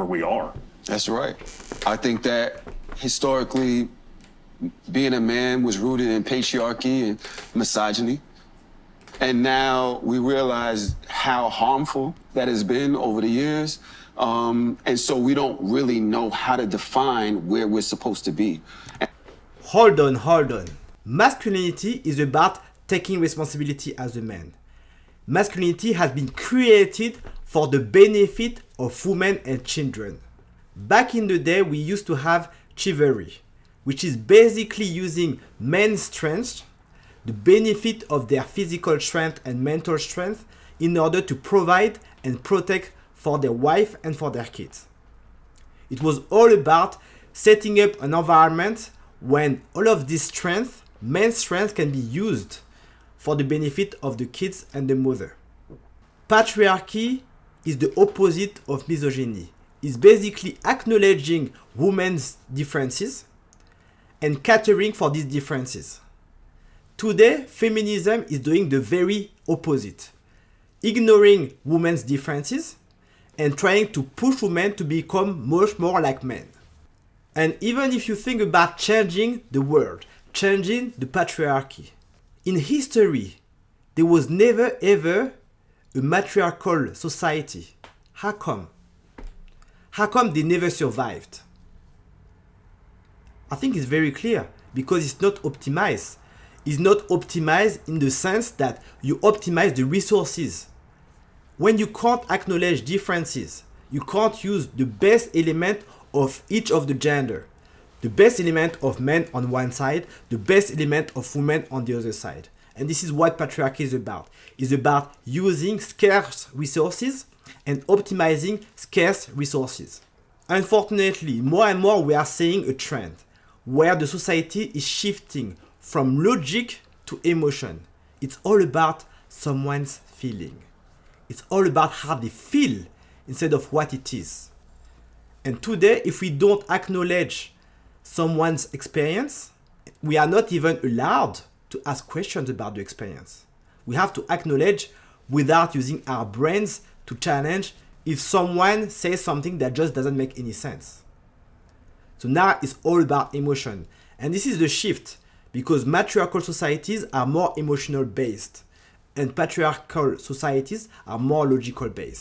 we are. That's right. I think that historically, being a man was rooted in patriarchy and misogyny. And now we realize how harmful that has been over the years. And so we don't really know how to define where we're supposed to be. Hold on. Masculinity is about taking responsibility as a man. Masculinity has been created for the benefit of women and children. Back in the day, we used to have chivalry, which is basically using men's strength, the benefit of their physical strength and mental strength, in order to provide and protect for their wife and for their kids. It was all about setting up an environment when all of this strength, men's strength, can be used for the benefit of the kids and the mother. Patriarchy is the opposite of misogyny. It's basically acknowledging women's differences and catering for these differences. Today, feminism is doing the very opposite, ignoring women's differences and trying to push women to become much more like men. And even if you think about changing the world, changing the patriarchy, in history, there was never ever a matriarchal society. How come? How come they never survived? I think it's very clear, because it's not optimized. It's not optimized in the sense that you optimize the resources. When you can't acknowledge differences, you can't use the best element of each of the gender. The best element of men on one side, the best element of women on the other side. And this is what patriarchy is about. It's about using scarce resources and optimizing scarce resources. Unfortunately, more and more we are seeing a trend where the society is shifting from logic to emotion. It's all about someone's feeling. It's all about how they feel instead of what it is. And today, if we don't acknowledge someone's experience, we are not even allowed to ask questions about the experience. We have to acknowledge without using our brains to challenge if someone says something that just doesn't make any sense. So now it's all about emotion. And this is the shift, because matriarchal societies are more emotional based and patriarchal societies are more logical based.